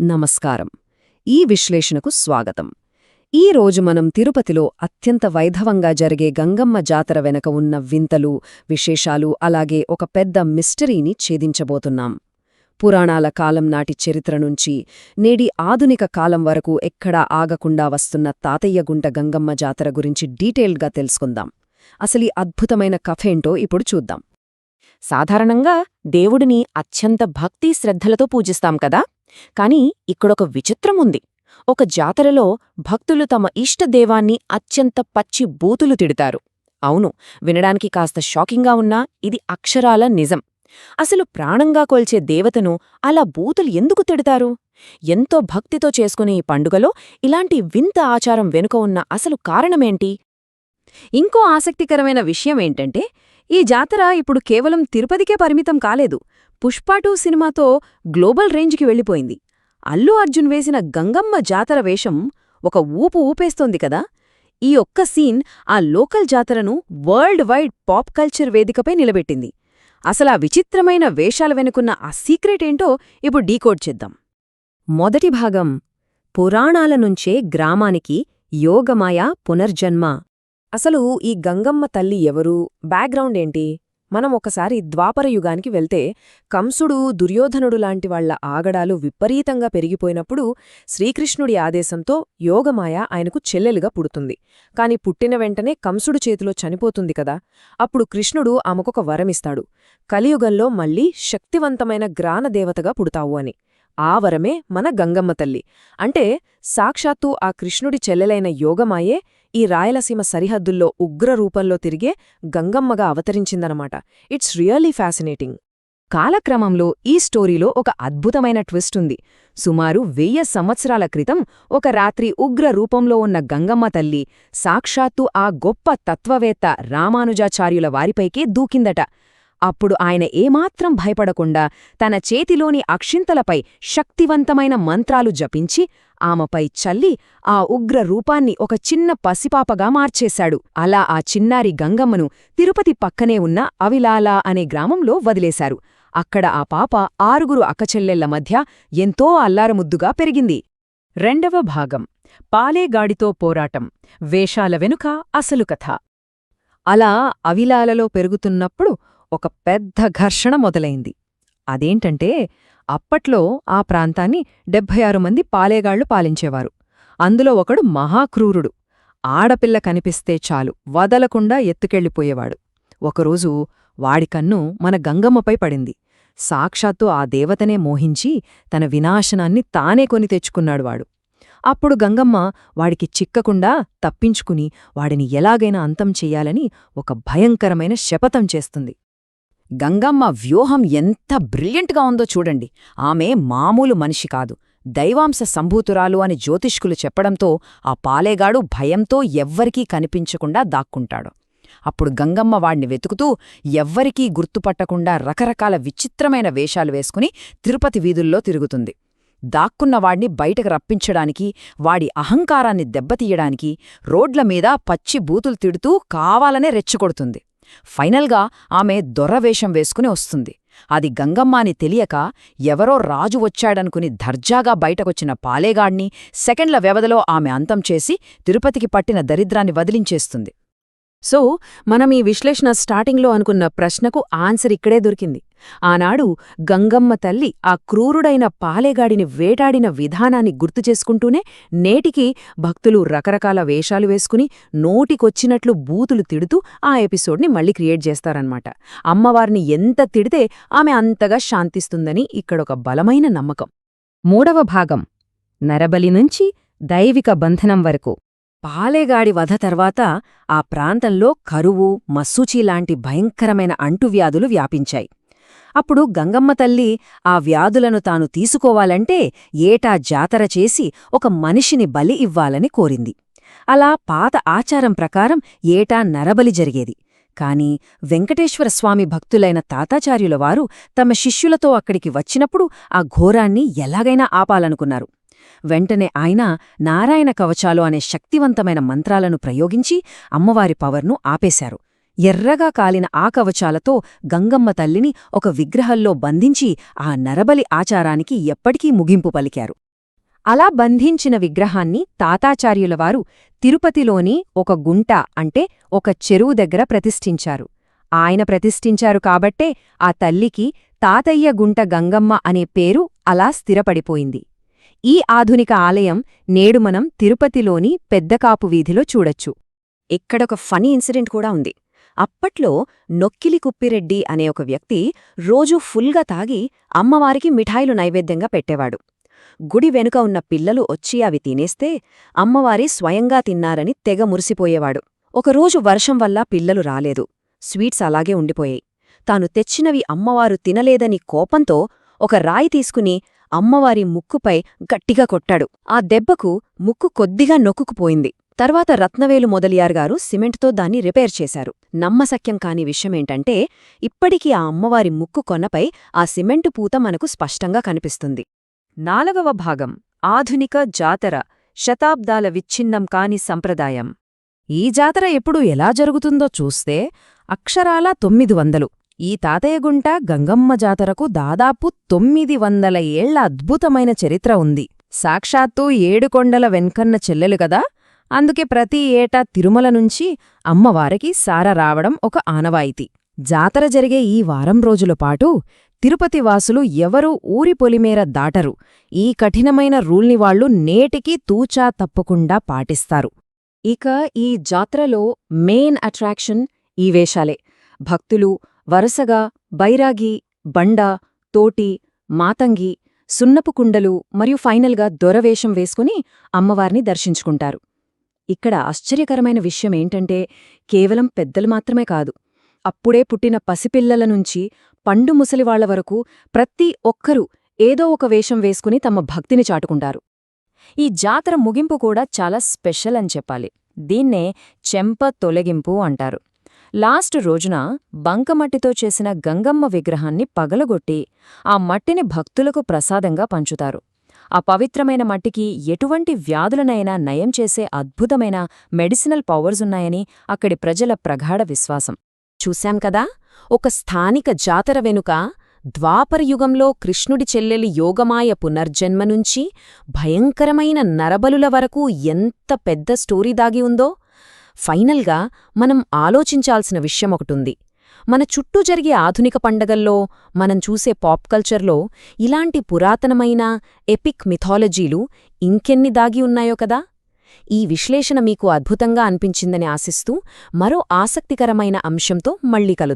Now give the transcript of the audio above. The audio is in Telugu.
నమస్కారం. ఈ విశ్లేషణకు స్వాగతం. ఈ రోజు మనం తిరుపతిలో అత్యంత వైభవంగా జరిగే గంగమ్మ జాతర వెనక ఉన్న వింతలు, విశేషాలు అలాగే ఒక పెద్ద మిస్టరీని ఛేదించబోతున్నాం. పురాణాల కాలం నాటి చరిత్ర నుంచి నేడి ఆధునిక కాలం వరకు ఎక్కడా ఆగకుండా వస్తున్న తాతయ్యగుంట గంగమ్మ జాతర గురించి డీటెయిల్డ్గా తెలుసుకుందాం. అసలీ అద్భుతమైన కథేంటో ఇప్పుడు చూద్దాం. సాధారణంగా దేవుడిని అత్యంత భక్తి శ్రద్ధలతో పూజిస్తాం కదా, కాని ఇక్కడొక విచిత్రముంది. ఒక జాతరలో భక్తులు తమ ఇష్టదేవాన్ని అత్యంత పచ్చి బూతులు తిడతారు. అవును, వినడానికి కాస్త షాకింగ్గా ఉన్నా ఇది అక్షరాల నిజం. అసలు ప్రాణంగా కొల్చే దేవతను అలా బూతులు ఎందుకు తిడతారు? ఎంతో భక్తితో చేసుకునే ఈ పండుగలో ఇలాంటి వింత ఆచారం వెనుక ఉన్న అసలు కారణమేంటి? ఇంకో ఆసక్తికరమైన విషయమేంటంటే, ఈ జాతర ఇప్పుడు కేవలం తిరుపతికే పరిమితం కాలేదు. పుష్ప 2 సినిమాతో గ్లోబల్ రేంజ్కి వెళ్ళిపోయింది. అల్లు అర్జున్ వేసిన గంగమ్మ జాతర వేషం ఒక ఊపు ఊపేస్తోంది కదా. ఈ ఒక్క సీన్ ఆ లోకల్ జాతరను వరల్డ్ వైడ్ పాప్ కల్చర్ వేదికపై నిలబెట్టింది. అసలా విచిత్రమైన వేషాల వెనుకున్న ఆ సీక్రెటేంటో ఇప్పుడు డీకోడ్ చేద్దాం. మొదటి భాగం, పురాణాల నుంచే గ్రామానికి యోగమాయ పునర్జన్మ. అసలు ఈ గంగమ్మ తల్లి ఎవరు, బ్యాక్గ్రౌండ్ ఏంటి? మనం ఒకసారి ద్వాపర యుగానికి వెళ్తే, కంసుడు, దుర్యోధనుడు లాంటి వాళ్ల ఆగడాలు విపరీతంగా పెరిగిపోయినప్పుడు శ్రీకృష్ణుడి ఆదేశంతో యోగమాయ ఆయనకు చెల్లెలుగా పుడుతుంది. కాని పుట్టిన వెంటనే కంసుడు చేతిలో చనిపోతుంది కదా. అప్పుడు కృష్ణుడు ఆమెకొక వరమిస్తాడు, కలియుగంలో మళ్లీ శక్తివంతమైన గ్రానదేవతగా పుడతావు అని. ఆ వరమే మన గంగమ్మ తల్లి. అంటే సాక్షాత్తు ఆ కృష్ణుడి చెల్లెలైన యోగమాయే ఈ రాయలసీమ సరిహద్దుల్లో ఉగ్రరూపంలో తిరిగే గంగమ్మగా అవతరించిందనమాట. It's really fascinating. కాలక్రమంలో ఈ స్టోరీలో ఒక అద్భుతమైన ట్విస్ట్ ఉంది. సుమారు 1000 సంవత్సరాల క్రితం ఒక రాత్రి ఉగ్ర రూపంలో ఉన్న గంగమ్మ తల్లి సాక్షాత్తు ఆ గొప్ప తత్వవేత్త రామానుజాచార్యుల వారిపైకే దూకిందట. అప్పుడు ఆయన ఏమాత్రం భయపడకుండా తన చేతిలోని అక్షింతలపై శక్తివంతమైన మంత్రాలు జపించి ఆమెపై చల్లి ఆ ఉగ్ర రూపాన్ని ఒక చిన్న పసిపాపగా మార్చేశాడు. అలా ఆ చిన్నారి గంగమ్మను తిరుపతి పక్కనే ఉన్న అవిలాల అనే గ్రామంలో వదిలేశారు. అక్కడ ఆ పాప 6 అక్కచెల్లెళ్ల మధ్య ఎంతో అల్లారముద్దుగా పెరిగింది. రెండవ భాగం, పాలేగాడితో పోరాటం, వేషాల వెనుక అసలు కథ. అలా అవిలాలలో పెరుగుతున్నప్పుడు ఒక పెద్ద ఘర్షణ మొదలైంది. అదేంటంటే, అప్పట్లో ఆ ప్రాంతాన్ని 76 మంది పాలేగాళ్లు పాలించేవారు. అందులో ఒకడు మహాక్రూరుడు. ఆడపిల్ల కనిపిస్తే చాలు వదలకుండా ఎత్తుకెళ్ళిపోయేవాడు. ఒకరోజు వాడి కన్ను మన గంగమ్మపై పడింది. సాక్షాత్తు ఆ దేవతనే మోహించి తన వినాశనాన్ని తానే కొని తెచ్చుకున్నాడు వాడు. అప్పుడు గంగమ్మ వాడికి చిక్కకుండా తప్పించుకుని వాడిని ఎలాగైనా అంతం చెయ్యాలని ఒక భయంకరమైన శపథం చేస్తుంది. గంగమ్మ వ్యూహం ఎంత బ్రిలియంట్గా ఉందో చూడండి. ఆమె మామూలు మనిషి కాదు, దైవాంశ సంభూతురాలు అని జ్యోతిష్కులు చెప్పడంతో ఆ పాలేగాడు భయంతో ఎవ్వరికీ కనిపించకుండా దాక్కుంటాడు. అప్పుడు గంగమ్మ వాణ్ణి వెతుకుతూ ఎవ్వరికీ గుర్తుపట్టకుండా రకరకాల విచిత్రమైన వేషాలు వేసుకుని తిరుపతి వీధుల్లో తిరుగుతుంది. దాక్కున్నవాణ్ణి బయటకు రప్పించడానికి, వాడి అహంకారాన్ని దెబ్బతీయడానికి రోడ్ల మీద పచ్చి బూతులు తిడుతూ కావాలనే రెచ్చగొడుతుంది. ఫైనల్గా ఆమె దొరవేషం వేసుకుని వస్తుంది. అది గంగమ్మ అని తెలియక ఎవరో రాజు వచ్చాడనుకుని దర్జాగా బయటకొచ్చిన పాలేగాడ్ని సెకండ్ల వ్యవధిలో ఆమె అంతం చేసి తిరుపతికి పట్టిన దరిద్రాన్ని వదిలించేస్తుంది. సో మనం ఈ విశ్లేషణ స్టార్టింగ్లో అనుకున్న ప్రశ్నకు ఆన్సర్ ఇక్కడే దొరికింది. ఆనాడు గంగమ్మ తల్లి ఆ క్రూరుడైన పాలేగాడిని వేటాడిన విధానాన్ని గుర్తుచేసుకుంటూనే నేటికి భక్తులు రకరకాల వేషాలు వేసుకుని నోటికొచ్చినట్లు బూతులు తిడుతూ ఆ ఎపిసోడ్ని మళ్ళీ క్రియేట్ చేస్తారన్నమాట. అమ్మవారిని ఎంత తిడితే ఆమె అంతగా శాంతిస్తుందని ఇక్కడొక బలమైన నమ్మకం. మూడవ భాగం, నరబలి నుంచి దైవిక బంధనం వరకు. పాలేగాడి వధ తర్వాత ఆ ప్రాంతంలో కరువు, మస్సూచీలాంటి భయంకరమైన అంటువ్యాధులు వ్యాపించాయి. అప్పుడు గంగమ్మ తల్లి ఆ వ్యాధులను తాను తీసుకోవాలంటే ఏటా జాతర చేసి ఒక మనిషిని బలి ఇవ్వాలని కోరింది. అలా పాత ఆచారం ప్రకారం ఏటా నరబలి జరిగేది. కాని వెంకటేశ్వరస్వామి భక్తులైన తాతాచార్యుల వారు తమ శిష్యులతో అక్కడికి వచ్చినప్పుడు ఆ ఘోరాన్ని ఎలాగైనా ఆపాలనుకున్నారు. వెంటనే ఆయన నారాయణ కవచాలు అనే శక్తివంతమైన మంత్రాలను ప్రయోగించి అమ్మవారి పవర్ను ఆపేశారు. ఎర్రగా కాలిన ఆ కవచాలతో గంగమ్మ తల్లిని ఒక విగ్రహంలో బంధించి ఆ నరబలి ఆచారానికి ఎప్పటికీ ముగింపు పలికారు. అలా బంధించిన విగ్రహాన్ని తాతాచార్యులవారు తిరుపతిలోని ఒక గుంట అంటే ఒక చెరువు దగ్గర ప్రతిష్ఠించారు. ఆయన ప్రతిష్ఠించారు కాబట్టే ఆ తల్లికి తాతయ్య గుంట గంగమ్మ అనే పేరు అలా స్థిరపడిపోయింది. ఈ ఆధునిక ఆలయం నేడు మనం తిరుపతిలోని పెద్దకాపు వీధిలో చూడొచ్చు. ఇక్కడొక ఫనీ ఇన్సిడెంట్ కూడా ఉంది. అప్పట్లో నొక్కిలి కుప్పిరెడ్డి అనే ఒక వ్యక్తి రోజూ ఫుల్గా తాగి అమ్మవారికి మిఠాయిలు నైవేద్యంగా పెట్టేవాడు. గుడి వెనుక ఉన్న పిల్లలు వచ్చి అవి తినేస్తే అమ్మవారి స్వయంగా తిన్నారని తెగ మురిసిపోయేవాడు. ఒకరోజు వర్షం వల్ల పిల్లలు రాలేదు. స్వీట్స్ అలాగే ఉండిపోయాయి. తాను తెచ్చినవి అమ్మవారు తినలేదని కోపంతో ఒక రాయి తీసుకుని అమ్మవారి ముక్కుపై గట్టిగా కొట్టాడు. ఆ దెబ్బకు ముక్కు కొద్దిగా నొక్కుకుపోయింది. తర్వాత రత్నవేలు మొదలియార్గారు సిమెంట్తో దాన్ని రిపేర్ చేశారు. నమ్మశక్యం కాని విషయమేంటంటే ఇప్పటికీ ఆ అమ్మవారి ముక్కు కొనపై ఆ సిమెంటు పూత మనకు స్పష్టంగా కనిపిస్తుంది. 4వ భాగం ఆధునిక జాతర శతాబ్దాల విచ్ఛిన్నం కాని సంప్రదాయం. ఈ జాతర ఎప్పుడు ఎలా జరుగుతుందో చూస్తే అక్షరాల 900. ఈ తాతయ్యగుంట గంగమ్మ జాతరకు దాదాపు 900 ఏళ్ల అద్భుతమైన చరిత్ర ఉంది. సాక్షాత్తూ ఏడుకొండల వెన్కన్న చెల్లెలు గదా, అందుకే ప్రతి ఏటా తిరుమల నుంచి అమ్మవారికి సార రావడం ఒక ఆనవాయితీ. జాతర జరిగే ఈ వారం రోజుల పాటు తిరుపతి వాసులు ఎవరూ ఊరి పొలిమేర దాటరు. ఈ కఠినమైన రూల్ని వాళ్లు నేటికీ తూచా తప్పకుండా పాటిస్తారు. ఇక ఈ జాతరలో మెయిన్ అట్రాక్షన్ ఈ వేషాలే. భక్తులు వరుసగా బైరాగి, బండ, తోటి, మాతంగి, సున్నపు కుండలు మరియు ఫైనల్గా దొరవేషం వేసుకుని అమ్మవారిని దర్శించుకుంటారు. ఇక్కడ ఆశ్చర్యకరమైన విషయమేంటంటే కేవలం పెద్దలు మాత్రమే కాదు, అప్పుడే పుట్టిన పసిపిల్లల నుంచి పండు ముసలివాళ్ల వరకు ప్రతి ఒక్కరూ ఏదో ఒక వేషం వేసుకుని తమ భక్తిని చాటుకుంటారు. ఈ జాతర ముగింపు కూడా చాలా స్పెషల్ అని చెప్పాలి. దీన్నే చెంప తొలగింపు అంటారు. లాస్ట్ రోజున బంకమట్టితో చేసిన గంగమ్మ విగ్రహాన్ని పగలగొట్టి ఆ మట్టిని భక్తులకు ప్రసాదంగా పంచుతారు. ఆ పవిత్రమైన మట్టికి ఎటువంటి వ్యాధులనైనా నయం చేసే అద్భుతమైన మెడిసినల్ పవర్స్ ఉన్నాయని అక్కడి ప్రజల ప్రగాఢ విశ్వాసం. చూశాం కదా, ఒక స్థానిక జాతర వెనుక ద్వాపరయుగంలో కృష్ణుడి చెల్లెలి యోగమాయ పునర్జన్మ నుంచి భయంకరమైన నరబలుల వరకు ఎంత పెద్ద స్టోరీ దాగి ఉందో. ఫైనల్గా మనం ఆలోచించాల్సిన విషయమొకటుంది. మన చుట్టూ జరిగే ఆధునిక పండగల్లో, మనం చూసే పాప్ కల్చర్లో ఇలాంటి పురాతనమైన ఎపిక్ మిథాలజీలు ఇంకెన్ని దాగి ఉన్నాయో కదా. ఈ విశ్లేషణ మీకు అద్భుతంగా అనిపించిందని ఆశిస్తూ మరో ఆసక్తికరమైన అంశంతో మళ్ళీ కలుద్దాం.